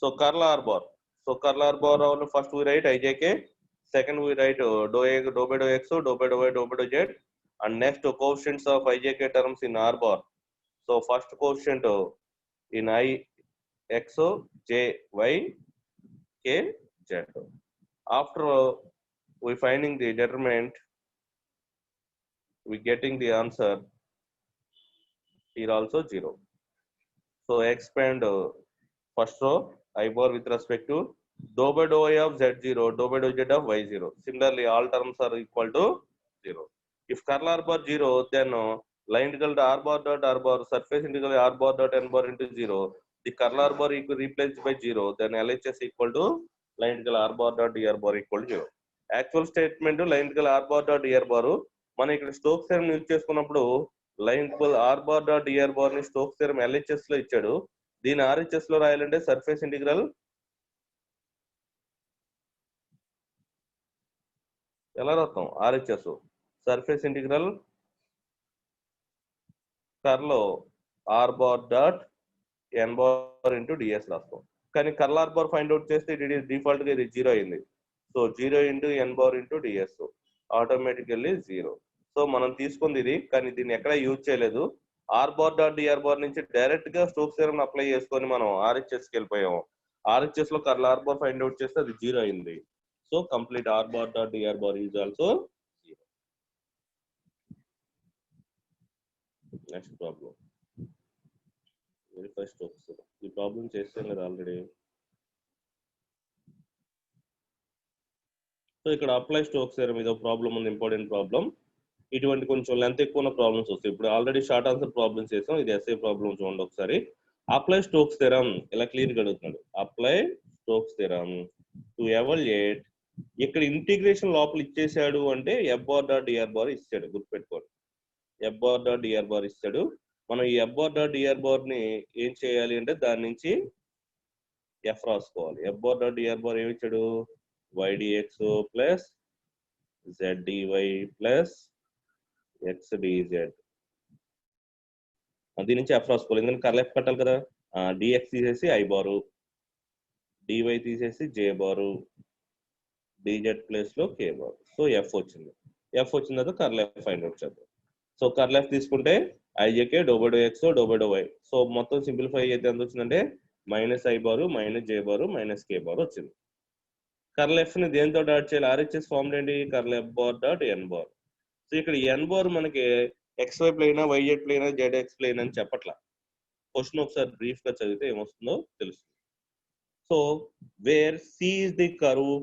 So curl r bar. So curl r bar, first we write ijk, second we write do by do x, do by do y, do by do z, and next coefficients of ijk terms in r bar. So first coefficient in I x, j y, k z. After we finding the determinant, we getting the answer here also 0. So expand first row I bar with respect to do by do y of z0, do by do z of y0. Similarly, all terms are equal to 0. If curl r bar 0, then line integral r bar dot r bar, surface integral r bar dot n bar into 0. The curl r bar equal replaced by 0. Then LHS equal to line integral r bar dot dr bar equal to 0. Actual statement line integral r bar dot dr bar మనం ఇక్కడ Stokes theorem use చేసుకున్నప్పుడు line integral r bar dot dr bar ని Stokes theorem LHS లో ఇచ్చాడు. దీని RHS లో రాయాలంటే surface integral ఎలా రాస్తాం, RHS surface integral curl r bar dot n bar into ds రాస్తాం. కానీ curl r bar find out చేస్తే ఇట్ ఈస్ డిఫాల్ట్ గా ఇది 0 అయింది. సో 0 into n bar into ds automatically 0. సో మనం తీసుకుంది ఇది, కానీ దీన్ని ఎక్కడ యూజ్ చేయలేదు. R bar dot DR bar నుంచి డైరెక్ట్ గా స్టోక్స్ థియరం అప్లై చేసుకొని మనం ఆర్హెచ్ఎస్ కి వెళ్ళిపోయాం. ఆర్హెచ్ఎస్ లో curl r bar find out చేస్తే అది 0 అయింది. So complete r bar dot DR bar is also 0. Next problem verify Stokes. ఈ ప్రాబ్లం చేస్తాం కదా ఆల్రెడీ. సో ఇక్కడ అప్లై స్టోక్స్ థియరం ఇది ప్రాబ్లం ఉంది, ఇంపార్టెంట్ ప్రాబ్లం. ఇటువంటి కొంచెం లెంత్ ఎక్కువ ఉన్న ప్రాబ్లమ్స్ వస్తాయి. ఇప్పుడు ఆల్రెడీ షార్ట్ ఆన్సర్ ప్రాబ్లమ్స్ చేసాం, ఇది ఎస్ఏ ప్రాబ్లమ్ చూడండి ఒకసారి. అప్లై స్టోక్స్ థియరం ఇలా క్లియర్ గా అడుగుతున్నాడు. Apply Stokes theorem to evaluate. ఇక్కడ ఇంటిగ్రేషన్ లోపల ఇచ్చేసాడు అంటే f bar dot DR bar ఇచ్చాడు, గుర్తుపెట్టుకోండి. F bar dot DR bar ఇస్తాడు. మనం ఈ f bar dot DR bar ని ఏం చేయాలి అంటే దాని నుంచి ఎఫ్ రాసుకోవాలి. F bar dot DR bar ఏమి ఇచ్చాడు? ydx plus zdy plus xdz. దీని నుంచి ఎఫ్ రాసుకోవాలి, ఎందుకంటే కర్ల్ ఎఫ్ కట్టాలి కదా. డిఎక్స్ తీసేసి ఐ బారు, డివై తీసేసి జే బారు, డిజెడ్ ప్లేస్ లో కే బారు. సో ఎఫ్ వచ్చింది. ఎఫ్ వచ్చిన తర్వాత కర్ల్ ఎఫ్ ఫైండ్ అవుట్ చేద్దాం. సో కర్ల్ ఎఫ్ తీసుకుంటే I J K doe by doe X doe by doe Y. So మొత్తం సింప్లిఫై అయితే ఎంత వచ్చిందంటే minus I bar minus J bar minus K bar వచ్చింది. కర్ల్ ఎఫ్ ని దేంతో డాట్ చేయాలి? ఆర్హెచ్ఎస్ ఫార్మ్ ఏంటి? Curl F bar dot N bar. So ఇక్కడ ఎన్ బార్ మనకి ఎక్స్వై ప్లేనా వైజెడ్ ప్లేనా జెడ్ఎక్స్ ప్లేన్ అని చెప్పట్లా. క్వశ్చన్ ఒకసారి బ్రీఫ్ గా చదివితే ఏమొస్తుందో తెలుస్తుంది. So where c is the curve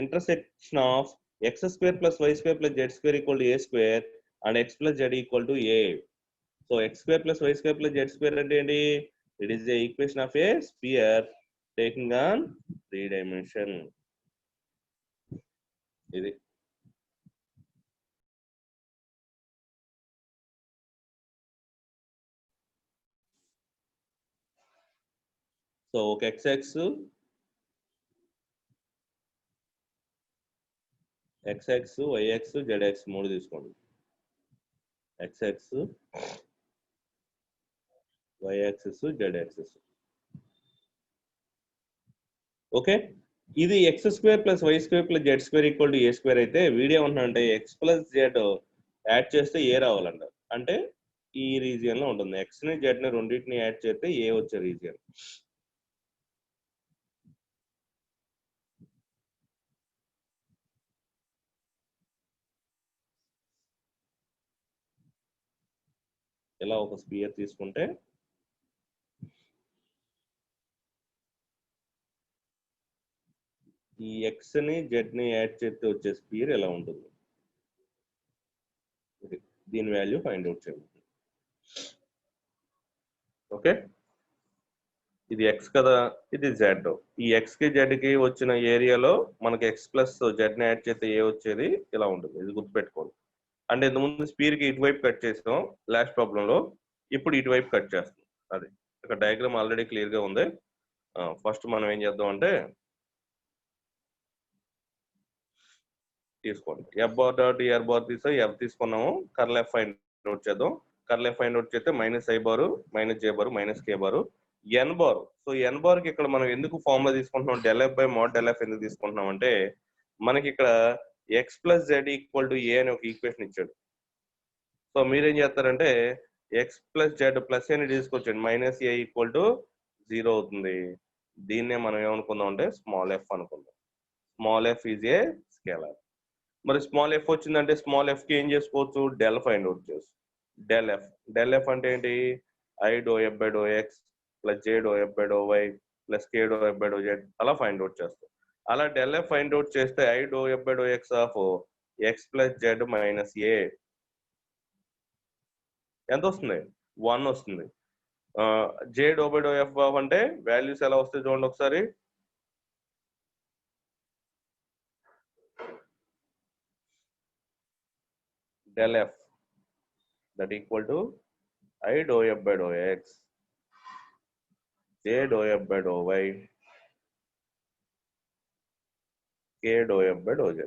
intersection of x square plus why square plus z square equal to a square and x plus Z equal to A. So x square plus why square plus z square అంటే ఏంటి? It is the equation of a sphere taking on 3 dimension. ఇది సో ఒక xx yx zx మూడు తీసుకోండి. xx y-axis z-axis. Okay, ఇది X square plus why square plus z square equal to a square అయితే video ఏమంటున్నా ఎక్స్ ప్లస్ జెడ్ యాడ్ చేస్తే a రావాలంట. అంటే ఈ రీజియన్ లో ఉంటుంది. ఎక్స్ ని జెడ్ ని రెండింటిని యాడ్ చేస్తే ఏ వచ్చే రీజియన్. ఇలా ఒక స్పియర్ తీసుకుంటే ఈ ఎక్స్ ని జెడ్ ని యాడ్ చేస్తే వచ్చే స్పియర్ ఎలా ఉంటుంది, దీని వాల్యూ ఫైండ్ అవుట్ చేయాలి. ఓకే, ఇది ఎక్స్ కదా, ఇది జెడ్. ఈ ఎక్స్ కి జెడ్ కి వచ్చిన ఏరియాలో మనకి ఎక్స్ ప్లస్ జెడ్ ని యాడ్ చేస్తే ఏ వచ్చేది ఇలా ఉంటుంది. ఇది గుర్తుపెట్టుకోండి. అంటే ఇంతకుముందు స్పియర్ కి ఇటువైపు కట్ చేసాం లాస్ట్ ప్రాబ్లం లో, ఇప్పుడు ఇటువైపు కట్ చేస్తాం. అది ఇక్కడ డయాగ్రామ్ ఆల్రెడీ క్లియర్ గా ఉంది. ఫస్ట్ మనం ఏం చేద్దాం అంటే తీసుకోండి. F bar dot DR bar తీసా ఎఫ్ తీసుకున్నాము. కర్ల్ ఎఫ్ ఫైండ్ అవుట్ చేద్దాం. కర్ల్ ఎఫ్ ఫైండ్ అవుట్ చేస్తే minus I bar minus J bar minus K bar N bar. So N bar కి ఇక్కడ మనం ఎందుకు ఫార్ములా తీసుకుంటున్నాం? Del F by mod del F ఎందుకు తీసుకుంటున్నాం అంటే మనకి ఇక్కడ X plus Z equal to A అని ఒక ఈక్వేషన్ ఇచ్చాడు. సో మీరేం చేస్తారంటే ఎక్స్ ప్లస్ జెడ్ ప్లస్ అని తీసుకొచ్చండి, మైనస్ ఏ ఈక్వల్ టు 0 అవుతుంది. దీన్నే మనం ఏమనుకుందాం అంటే స్మాల్ ఎఫ్ అనుకుందాం. Small f is a scalar. మరి స్మాల్ ఎఫ్ వచ్చిందంటే స్మాల్ ఎఫ్ కి ఏం చేసుకోవచ్చు? డెల్ ఫైండ్ అవుట్ చేసుకో. డెల్ ఎఫ్ అంటే ఏంటి? I do F by do x plus j do F by do y plus k do F by do z అలా find out చేస్తాం. అలా డెల్ ఎఫ్ ఫైండ్ అవుట్ చేస్తే I do F by do X of X plus Z minus A ఎంత వస్తుంది? 1 వస్తుంది. J doe by doe F అంటే values ఎలా వస్తాయి చూడండి ఒకసారి. Del F that equal to I dou f by dou x j dou f by dou y k dou f by dou z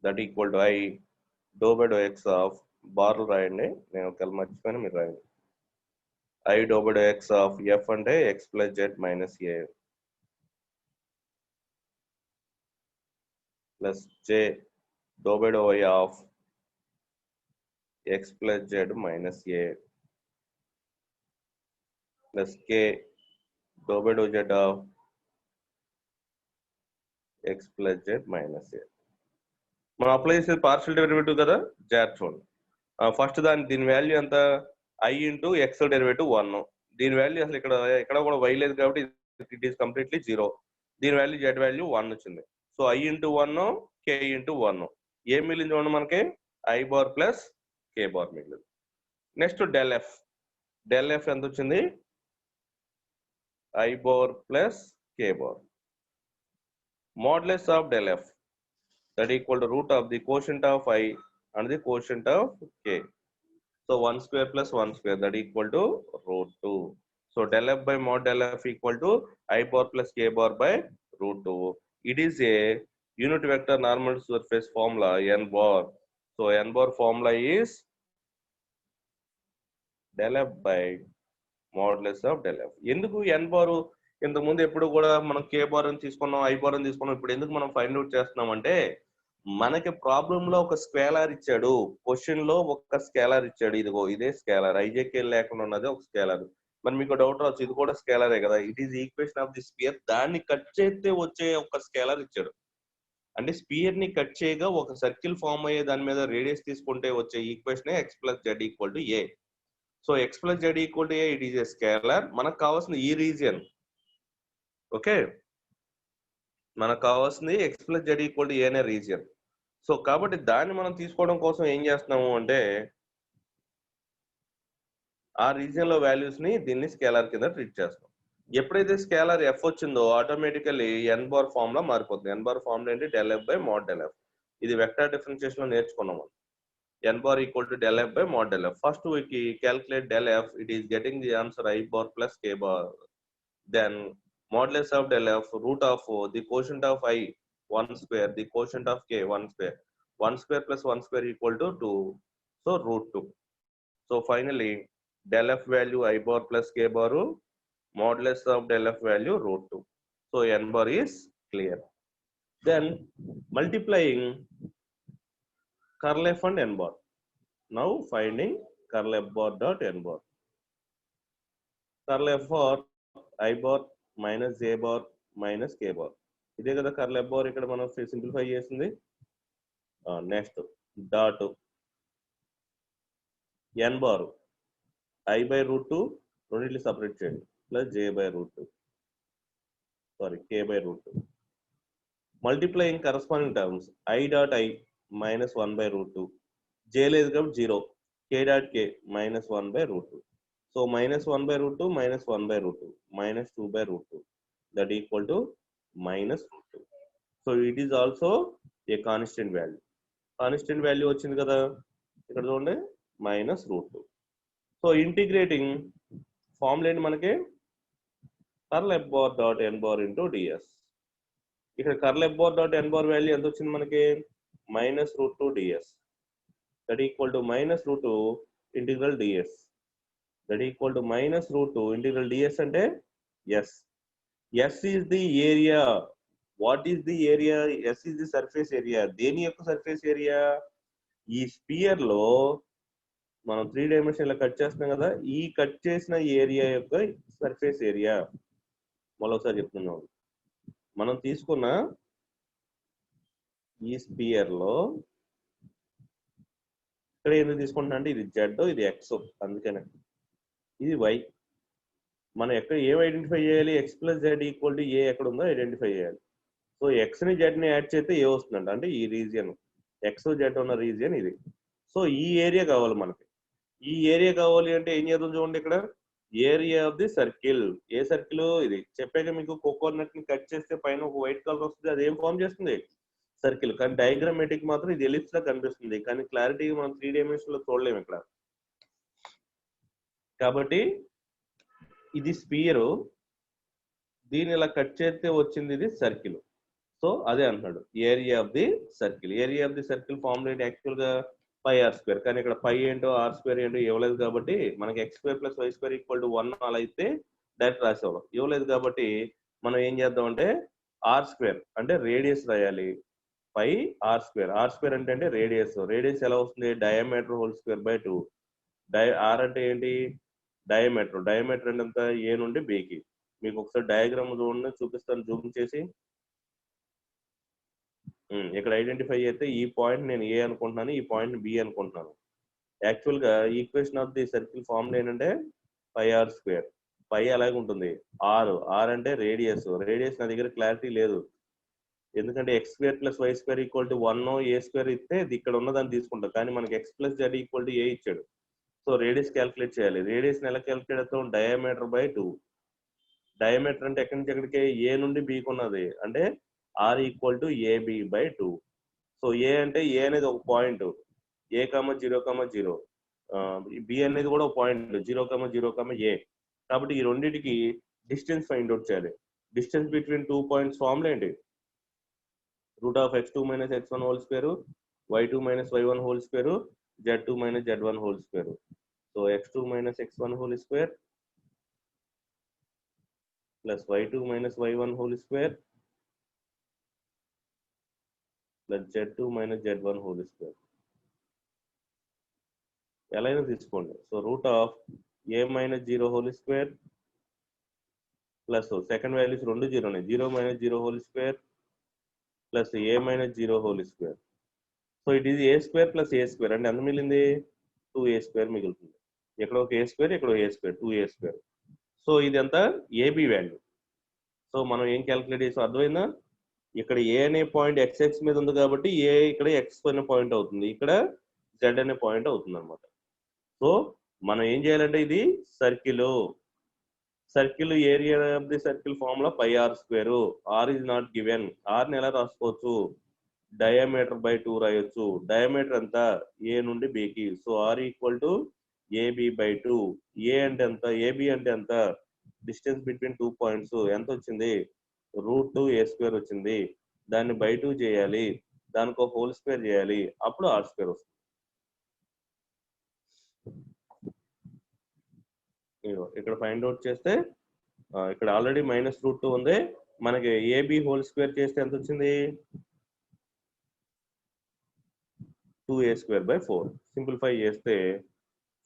that equal to I dou by dou x of బార్లు రాయండి, నేను ఒకవేళ మర్చిపోయినా మీరు రాయండి. I dou by dou x of f అంటే x plus z minus a plus j dou by dou y of x plus z minus a plus k dou by dou z of x plus z minus a. మనం apply చేసేది partial derivative కదా, జాగ్రత్త చూడండి. First దీని value ఎంత, i into X derivative 1. దీని value అసలు ఇక్కడ కూడా y లేదు కాబట్టి ఇట్ ఈస్ కంప్లీట్లీ 0. దీని వాల్యూ z వాల్యూ 1 వచ్చింది. So i into 1 k into 1 ఏం మిగిలింది చూడండి మనకి, i bar plus k bar మిగిలింది. నెక్స్ట్ డెల్ ఎఫ్ ఎంత వచ్చింది, i bar plus k bar. Modulus of del F that equal to root of the quotient of I and the quotient of k. So 1 square plus 1 square that equal to root 2. So del f by mod del f equal to I bar plus k bar by root 2. It is a unit vector normal surface formula n bar. So n bar formula is del f by modulus of del f. ఎందుకు n bar ఇంతకు ముందు ఎప్పుడు కూడా మనం k bar అని తీసుకున్నాం, i bar అని తీసుకున్నాం, ఇప్పుడు ఎందుకు మనం ఫైండ్ అవుట్ చేస్తున్నాం అంటే, మనకి ప్రాబ్లం లో ఒక స్కేలార్ ఇచ్చాడు, క్వశ్చన్ లో ఒక స్కేలార్ ఇచ్చాడు, ఇదిగో ఇదే స్కేలార్, ఐజేకే లేకుండా ఉన్నది ఒక స్కేలార్. మరి మీకు డౌట్ రావచ్చు, ఇది కూడా స్కేలారే కదా, it is equation of the spear, దాన్ని కట్ చేస్తే వచ్చే ఒక స్కేలార్ ఇచ్చాడు. అంటే స్పియర్ ని కట్ చేయగా ఒక సర్కిల్ ఫామ్ అయ్యే దాని మీద రేడియస్ తీసుకుంటే వచ్చే equation X plus Z equal to A. So X plus Z equal to A, it is a scalar. మనకు కావాల్సిన ఈ రీజియన్, ఓకే, మనకు కావాల్సింది X plus Z equal to A అనే రీజియన్. సో కాబట్టి దాన్ని మనం తీసుకోవడం కోసం ఏం చేస్తున్నాము అంటే, ఆ రీజియన్ లో వాల్యూస్ ని దీన్ని స్కేలార్ కింద ట్రీట్ చేస్తాం. ఎప్పుడైతే స్కేలార్ ఎఫ్ వచ్చిందో ఆటోమేటికల్లీ ఎన్ బార్ ఫార్ములా మారిపోతుంది. ఎన్ బార్ ఫార్ములా ఏంటి, del F by mod del F. ఇది వెక్టర్ డిఫరెన్షియేషన్ లో నేర్చుకున్నాం మనం. N bar equal to del F by mod del F. First we calculate del F, it is getting the answer I bar plus K bar. Then modulus of del f, root of the quotient of I 1 square, the quotient of k 1 square. 1 square plus 1 square equal to 2. So root 2. So finally del f value I bar plus k bar, modulus of del f value root 2. So n bar is clear. Then multiplying curl f and n bar. Now finding curl f bar dot n bar. Curl f for I bar minus J bar minus K bar, ఇదే కదా curl F bar ఇక్కడ మనం simplify చేసింది. Next dot N bar I by root 2 రెండింటిని separate చేయండి, plus J by root 2, sorry K by root 2. Multiplying corresponding terms, I dot I minus 1 by root 2, J లేదు కాబట్టి 0, K dot K minus 1 by root 2. So minus 1 by root 2 minus 1 by root 2 minus 2 by root 2 that equal to minus root 2. So it is also a constant value. Constant value వచ్చింది కదా ఇక్కడ చూడండి, minus root 2. So integrating formula ఏంటి మనకి, curl f bar dot n bar into ds. ఇక్కడ curl f bar dot n bar value ఎంత వచ్చింది మనకి, minus root 2 ds that equal to minus root 2 integral ds. That equal to minus root 2 integral ds అంటే s. S is the area. What is the area? S is the surface area. దేని యొక్క surface area, ఈ spear లో మనం 3 dimension లో cut చేస్తున్నాం కదా, ఈ కట్ చేసిన ఏరియా యొక్క సర్ఫేస్ ఏరియా. మరోసారి చెప్తున్నాం, మనం తీసుకున్న ఈ స్పియర్ లో ఇక్కడ ఎందుకు తీసుకుంటున్నా అంటే, ఇది జెడ్, ఇది ఎక్స్, అందుకనే ఇది వై. మనం ఎక్కడ ఏం ఐడెంటిఫై చేయాలి, X plus Z equal to A ఎక్కడ ఉందో ఐడెంటిఫై చేయాలి. సో ఎక్స్ ని జెడ్ ని యాడ్ చేస్తే ఏ వస్తుందంట, అంటే ఈ రీజియన్ ఎక్స్ జెడ్ ఉన్న రీజియన్ ఇది. సో ఈ ఏరియా కావాలి మనకి. ఈ ఏరియా కావాలి అంటే ఏం చేద్దాం చూడండి, ఇక్కడ area of the circle. A circle ఇది చెప్పాక మీకు, కోకోనట్ ని కట్ చేస్తే పైన ఒక వైట్ కలర్ వస్తుంది, అది ఏం ఫామ్ చేస్తుంది, సర్కిల్. కానీ డయాగ్రామేటిక్ మాత్రం ఇది ఎలిప్స్ లా కనిపిస్తుంది, కానీ క్లారిటీగా మనం 3 డైమెన్షన్ లో చూడలేము ఇక్కడ. కాబట్టి ఇది స్పియర్, దీన్ని ఇలా కట్ చేస్తే వచ్చింది ఇది సర్కిల్. సో అదే అంటున్నాడు area of the circle. Area of the circle formula ఏంటి, యాక్చువల్ గా పై ఆర్ స్క్వేర్, కానీ ఇక్కడ పై ఏంటో ఆర్ స్క్వేర్ ఏంటో ఇవ్వలేదు కాబట్టి మనకి X square plus why square equal to 1 అలా అయితే డైరెక్ట్ రాసేవాళ్ళం. ఇవ్వలేదు కాబట్టి మనం ఏం చేద్దాం అంటే ఆర్ స్క్వేర్ అంటే రేడియస్ రాయాలి, పై ఆర్ స్క్వేర్ అంటే రేడియస్. రేడియస్ ఎలా వస్తుంది? Diameter whole square by 2. R అంటే ఏంటి? డయామీటర్ అంటే ఎంత? ఏ నుండి బికి. మీకు ఒకసారి డయాగ్రామ్ చూడండి, చూపిస్తాను జూమ్ చేసి. ఇక్కడ ఐడెంటిఫై అయితే ఈ పాయింట్ నేను ఏ అనుకుంటున్నాను, ఈ పాయింట్ బి అనుకుంటున్నాను. యాక్చువల్ గా equation of the circle formula ఏంటంటే పై ఆర్ స్క్వేర్. పై అలాగే ఉంటుంది. ఆర్ అంటే రేడియస్ నా దగ్గర క్లారిటీ లేదు, ఎందుకంటే X square plus why square equal to 1 A square ఇస్తే ఇక్కడ ఉన్నదాన్ని తీసుకుంటాం, కానీ మనకి X plus Z equal to A ఇచ్చాడు. సో రేడియస్ క్యాల్కులేట్ చేయాలి. రేడియస్ ఎలా క్యాల్కులేట్ అవుతాం? Diameter by 2. డయామీటర్ అంటే ఎక్కడి నుంచి ఎక్కడికి? ఏ నుండి బికి ఉన్నది, అంటే R equal to A B by 2. So A అంటే ఏ అనేది ఒక పాయింట్, ఏ కామ 0,0. బి అనేది కూడా ఒక పాయింట్ 0,0, ఏ. కాబట్టి ఈ రెండింటికి డిస్టెన్స్ ఫైండ్ అవుట్ చేయాలి. డిస్టెన్స్ బిట్వీన్ 2 పాయింట్స్ ఫార్ములా ఏంటి? Root of x2 minus x1 whole square, y2 minus y1 whole square, z2 minus z1 whole square. So x2 minus x1 whole square plus y2 minus y1 whole square plus z2 minus z1 whole square. ఎలా అయినా తీసుకోండి. So root of A minus 0 whole square plus second values రెండు 0 0 minus 0 whole square plus A minus 0 whole square. So it is A square plus A square అంటే ఎంత మిగిలింది? 2a square మిగులుతుంది. ఇక్కడ ఒక ఏ స్క్వేర్, ఇక్కడ ఒక ఏ స్క్వేర్, 2a స్క్వేర్. సో ఇది ఎంత? AB value. సో మనం ఏం క్యాల్కులేట్ చేసాం అర్థమైందా? ఇక్కడ ఏ అనే పాయింట్ ఎక్స్ మీద ఉంది కాబట్టి ఏ ఇక్కడ ఎక్స్ అనే పాయింట్ అవుతుంది, ఇక్కడ జెడ్ అనే పాయింట్ అవుతుంది అనమాట. సో మనం ఏం చేయాలంటే ఇది circle area of the circle formula pi are square. R is not given. R ని ఎలా రాసుకోవచ్చు? డయామీటర్ బై 2 రాయొచ్చు. డయామీటర్ ఎంత? ఏ నుండి బికి. So R equal to A B by 2. A అంటే ఎంత? ఏబి అంటే ఎంత? డిస్టెన్స్ బిట్వీన్ 2 పాయింట్స్ ఎంత వచ్చింది? √2a² వచ్చింది. దాన్ని బై 2 చేయాలి, దానికి ఒక హోల్ స్క్వేర్ చేయాలి, అప్పుడు ఆర్ స్క్వేర్ వస్తుంది. ఇక్కడ ఫైండ్ అవుట్ చేస్తే ఇక్కడ ఆల్రెడీ -√2 ఉంది, మనకి ఏబి హోల్ స్క్వేర్ చేస్తే ఎంత వచ్చింది? 2a² by 4. సింప్లిఫై చేస్తే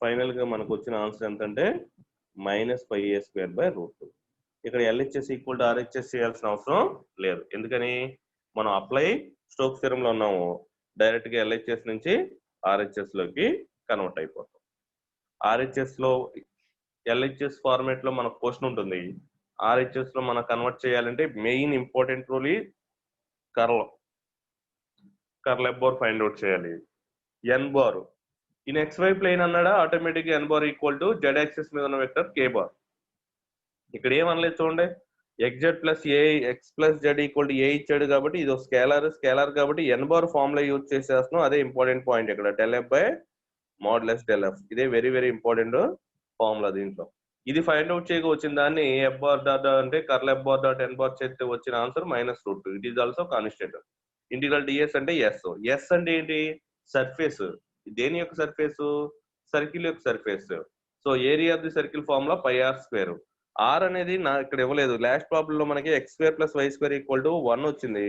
ఫైనల్ గా మనకు వచ్చిన ఆన్సర్ ఎంత అంటే -5a² బై √2. ఇక్కడ ఎల్హెచ్ఎస్ ఈక్వల్ టు ఆర్హెచ్ఎస్ చేయాల్సిన అవసరం లేదు, ఎందుకని మనం అప్లై స్టోక్స్ థియరం లో ఉన్నాము. డైరెక్ట్ గా ఎల్హెచ్ఎస్ నుంచి ఆర్హెచ్ఎస్ లోకి కన్వర్ట్ అయిపోతాం. ఆర్హెచ్ఎస్ లో ఎల్హెచ్ఎస్ ఫార్మేట్ లో మనకు క్వశ్చన్ ఉంటుంది. ఆర్హెచ్ఎస్ లో మనం కన్వర్ట్ చేయాలంటే main important rule curl F bar find out చేయాలి. N bar in XY plane అన్నాడా, automatic N bar equal to Z axis మీద ఉన్న వెక్టర్ కే బార్. ఇక్కడ ఏమనలేదు చూడండి, X plus A X plus Z equal to A ఇచ్చాడు కాబట్టి ఇది స్కేలార్ కాబట్టి ఎన్ బార్ ఫార్ములా యూజ్ చేసేస్తున్నాం. అదే ఇంపార్టెంట్ పాయింట్ ఇక్కడ, del F by modulus del F. ఇదే వెరీ వెరీ ఇంపార్టెంట్ ఫార్ములా దీంట్లో. ఇది ఫైండ్ అవుట్ చేయగా వచ్చిన దాన్ని ఎఫ్ బార్ డాట్ అంటే curl F bar dot N bar చేస్తే వచ్చిన answer -√2. It is also constant. Integral DS అంటే ఎస్ అంటే ఏంటి? సర్ఫేస్. దేని యొక్క సర్ఫేస్? సర్కిల్ యొక్క surface. So area of the circle formula pi are square. R అనేది ఇక్కడ ఇవ్వలేదు. లాస్ట్ ప్రాబ్లం లో మనకి x² plus y² equal to 1 వచ్చింది.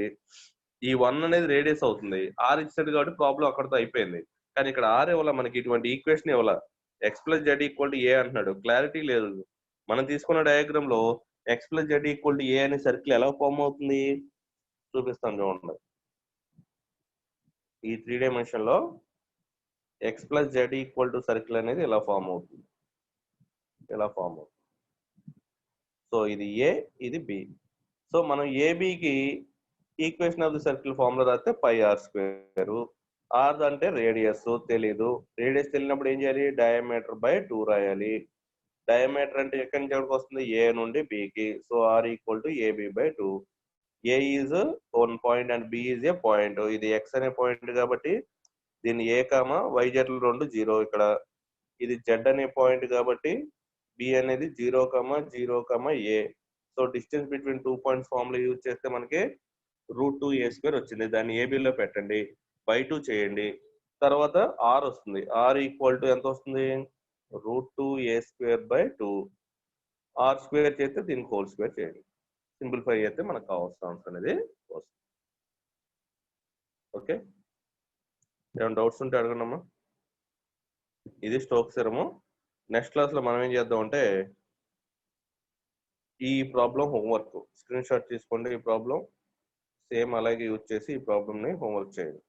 ఈ 1 అనేది రేడియస్ అవుతుంది. ఆర్ ఇచ్చాడు కాబట్టి ప్రాబ్లం అక్కడితో అయిపోయింది. కానీ ఇక్కడ ఆర్ ఇవ్వాల, మనకి ఇటువంటి ఈక్వేషన్ ఇవ్వాల. X plus Z equal to A అంటున్నాడు, క్లారిటీ లేదు. మనం తీసుకున్న డయాగ్రామ్ లో X plus Z equal to A అనే సర్కిల్ ఎలా ఫామ్ అవుతుంది చూపిస్తాను చూడండి. ఈ 3 డైమెన్షన్ లో X plus Z equal to circle అనేది ఇలా ఫామ్ అవుతుంది. సో ఇది ఏ, ఇది బి. సో మనం ఏబికి equation of the circle formula రాస్తే పై ఆర్ స్క్వేర్. ఆర్ అంటే రేడియస్ తెలీదు. రేడియస్ తెలియనప్పుడు ఏం చేయాలి? డయామీటర్ బై 2 రాయాలి. డయామీటర్ అంటే ఎక్కడి నుంచి ఎక్కడికి వస్తుంది? ఏ నుండి బికి. So R equal to A B by 2. A is 1 point and B is A point. ఇది ఎక్స్ అనే పాయింట్ కాబట్టి దీన్ని ఏ కామ వైజెడ్లు రెండు 0 ఇక్కడ. ఇది జెడ్ అనే పాయింట్ కాబట్టి బి అనేది 0,0, A. So distance between 2 points formula use చేస్తే మనకి √2a² వచ్చింది. దాన్ని ఏబిలో పెట్టండి, బై 2 చేయండి, తర్వాత ఆర్ వస్తుంది. ఆర్ ఈక్వల్ టు ఎంత వస్తుంది? √2a² by 2. ఆర్ స్క్వేర్ చేస్తే దీనికి హోల్ స్క్వేర్ చేయండి. సింప్లిఫై చేస్తే మనకు కావాల్సిన ఆన్సర్ అనేది వస్తుంది. ఓకే, ఏమైనా డౌట్స్ ఉంటే అడగండి అమ్మా. ఇది స్టోక్స్ థియరము. నెక్స్ట్ క్లాస్లో మనం ఏం చేద్దాం అంటే ఈ ప్రాబ్లం హోంవర్క్ స్క్రీన్ షాట్ తీసుకోండి. ఈ ప్రాబ్లం సేమ్ అలాగే యూజ్ చేసి ఈ ప్రాబ్లమ్ని హోంవర్క్ చేయండి.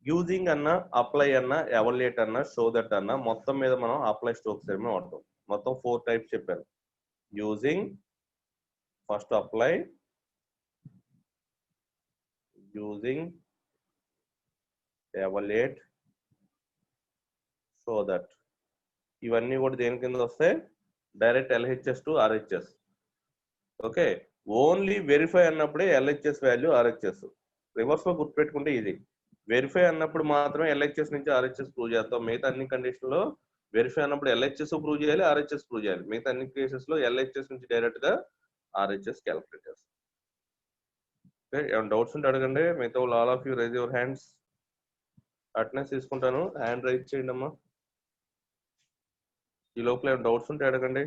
యూజింగ్ అన్న, అప్లై అన్న, ఎవాల్యుయేట్ అన్న, షో దట్ అన్న మొత్తం మీద మనం అప్లై స్టోక్స్ థియరమే వాడతాం. మొత్తం 4 టైప్స్ చెప్పాను. Using, first apply, using, evaluate, show that. ఇవన్నీ కూడా దేని కింద వస్తాయి? Direct LHS to RHS. Okay, only verify అన్నప్పుడే ఎల్హెచ్ఎస్ వాల్యూ ఆర్హెచ్ఎస్. రివర్స్ లో గుర్తుపెట్టుకుంటే ఇది వెరిఫై అన్నప్పుడు మాత్రమే ఎల్హెచ్ఎస్ నుంచి ఆర్హెచ్ఎస్ ప్రూవ్ చేస్తాం. మిగతా అన్ని కండిషన్ లో వెరిఫై అన్నప్పుడు ఎల్హెచ్ఎస్ ప్రూవ్ చేయాలి, ఆర్హెచ్ఎస్ ప్రూవ్ చేయాలి. మిగతా అన్ని కేసెస్ లో ఎల్హెచ్ఎస్ నుంచి డైరెక్ట్ గా ఆర్హెచ్ఎస్ క్యాలిక్యులేట్ చేస్తాం. ఓకే, ఏమైనా డౌట్స్ ఉంటే అడగండి. మిగతా వాళ్ళు all of you rise your hands. Attendance తీసుకుంటాను, హ్యాండ్ రైజ్ చేయండి అమ్మా. ఈ లోపల ఏమైనా డౌట్స్ ఉంటే అడగండి.